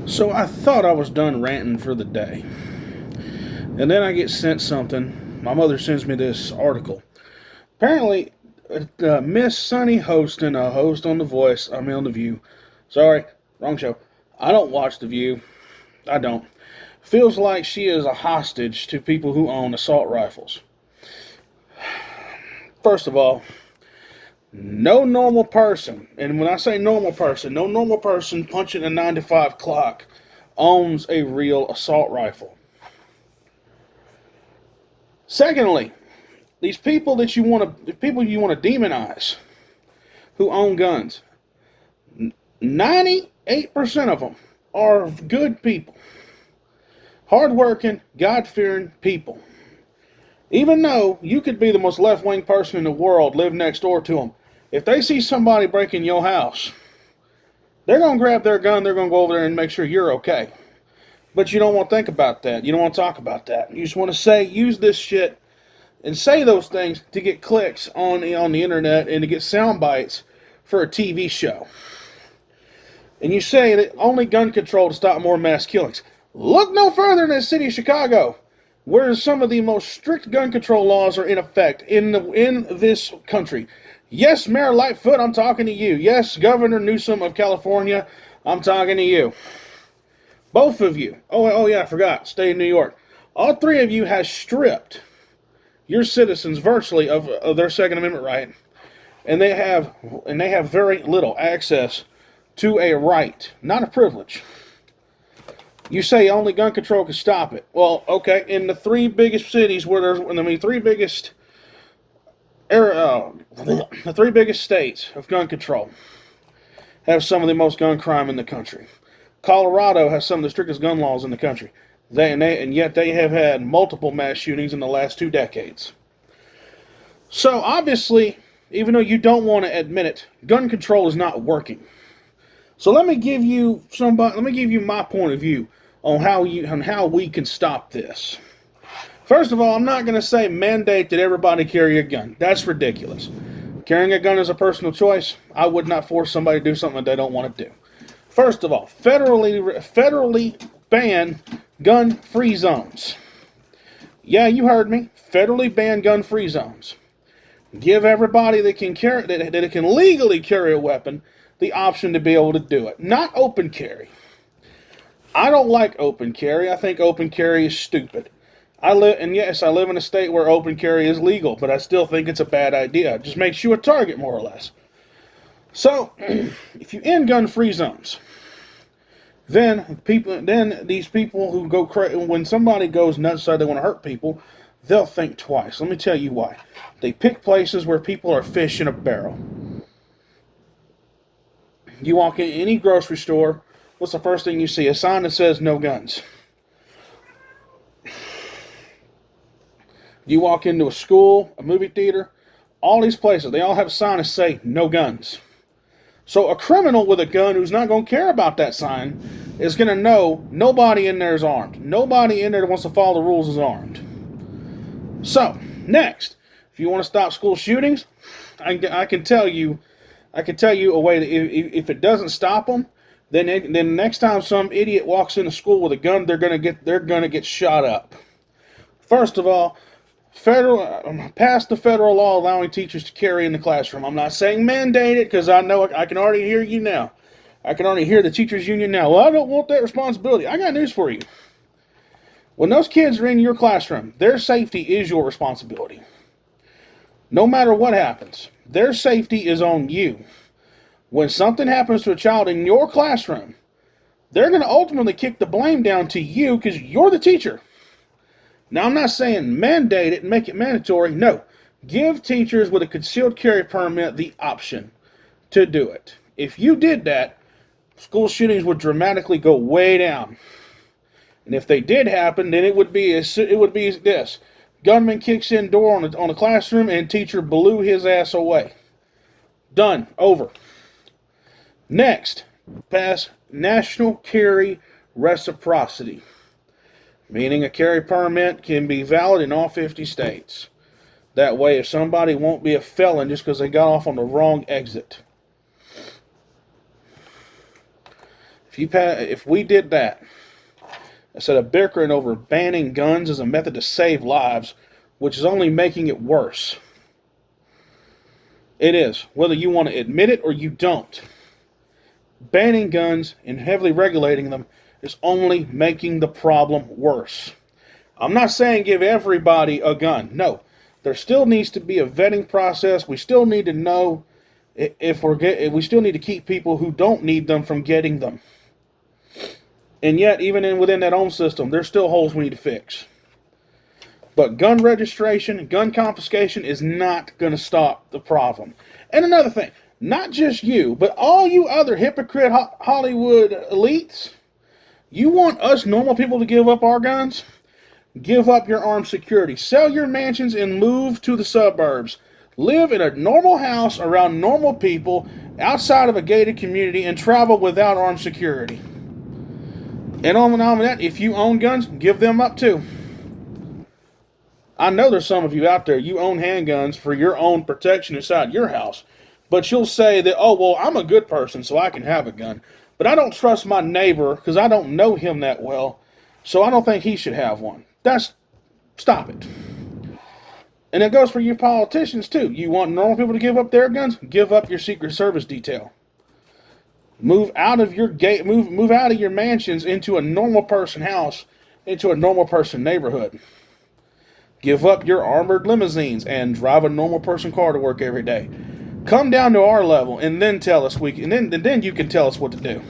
So I thought I was done ranting for the day. And then I get sent something. My mother sends me this article. Apparently, Miss Sunny Hostin, a host on The Voice, I mean on The View. Sorry, wrong show. I don't watch The View. I don't. Feels like she is a hostage to people who own assault rifles. First of all, no normal person, and when I say normal person, no normal person punching a 9 to 5 clock owns a real assault rifle. Secondly, these people that you want to demonize who own guns, 98% of them are good people, hardworking, God-fearing people. Even though you could be the most left-wing person in the world, live next door to them, if they see somebody breaking your house, they're going to grab their gun, they're going to go over there and make sure you're okay. But you don't want to think about that. You don't want to talk about that. You just want to use this shit and say those things to get clicks on the internet and to get sound bites for a TV show. And you say that only gun control to stop more mass killings. Look no further than the city of Chicago, where some of the most strict gun control laws are in effect in this country. Yes, Mayor Lightfoot, I'm talking to you. Yes, Governor Newsom of California, I'm talking to you. Both of you. Oh yeah, I forgot. State of New York. All three of you has stripped your citizens virtually of their Second Amendment right, and they have very little access to a right, not a privilege. You say only gun control can stop it. Well, okay, in the three biggest cities the three biggest states of gun control have some of the most gun crime in the country. Colorado has some of the strictest gun laws in the country. And yet they have had multiple mass shootings in the last 2 decades. So obviously, even though you don't want to admit it, gun control is not working. So let me give you my point of view on how we can stop this. First of all, I'm not going to say mandate that everybody carry a gun. That's ridiculous. Carrying a gun is a personal choice. I would not force somebody to do something that they don't want to do. First of all, federally ban gun-free zones. Yeah, you heard me. Federally ban gun-free zones. Give everybody that can legally carry a weapon the option to be able to do it. Not open carry. I don't like open carry. I think open carry is stupid. I live in a state where open carry is legal, but I still think it's a bad idea. It just makes you a target, more or less. So, if you end gun-free zones, then these people who go crazy, when somebody goes nuts, so they want to hurt people, they'll think twice. Let me tell you why. They pick places where people are fish in a barrel. You walk in any grocery store, what's the first thing you see? A sign that says no guns. You walk into a school, a movie theater, all these places, they all have signs that say no guns. So a criminal with a gun who's not going to care about that sign is going to know nobody in there is armed. Nobody in there that wants to follow the rules is armed. So, next, if you want to stop school shootings, I can tell you a way that if it doesn't stop them, then next time some idiot walks into school with a gun, they're gonna get shot up. First of all, pass the federal law allowing teachers to carry in the classroom. I'm not saying mandate it, because I know I can already hear you now. I can already hear the teachers union now. Well, I don't want that responsibility. I got news for you. When those kids are in your classroom, their safety is your responsibility. No matter what happens, their safety is on you. When something happens to a child in your classroom, they're going to ultimately kick the blame down to you because you're the teacher. Now, I'm not saying mandate it and make it mandatory. No. Give teachers with a concealed carry permit the option to do it. If you did that, school shootings would dramatically go way down. And if they did happen, then it would be this. Gunman kicks in door on a classroom and teacher blew his ass away. Done. Over. Next, pass national carry reciprocity. Meaning a carry permit can be valid in all 50 states. That way, if somebody won't be a felon just because they got off on the wrong exit. If we did that, instead of bickering over banning guns as a method to save lives, which is only making it worse. It is, whether you want to admit it or you don't. Banning guns and heavily regulating them is only making the problem worse. I'm not saying give everybody a gun. No, there still needs to be a vetting process. We still need to know if we still need to keep people who don't need them from getting them. And yet, even within that own system, there's still holes we need to fix. But gun registration, gun confiscation is not going to stop the problem. And another thing, not just you, but all you other hypocrite Hollywood elites, you want us normal people to give up our guns? Give up your armed security. Sell your mansions and move to the suburbs. Live in a normal house around normal people outside of a gated community and travel without armed security. And on and on with that, if you own guns, give them up too. I know there's some of you out there, you own handguns for your own protection inside your house. But you'll say that, oh, well, I'm a good person, so I can have a gun. But I don't trust my neighbor because I don't know him that well, so I don't think he should have one. Stop it. And it goes for you politicians too. You want normal people to give up their guns? Give up your Secret Service detail. Move out of your move out of your mansions into a normal person house, into a normal person neighborhood. Give up your armored limousines and drive a normal person car to work every day. Come down to our level and then tell us and then you can tell us what to do.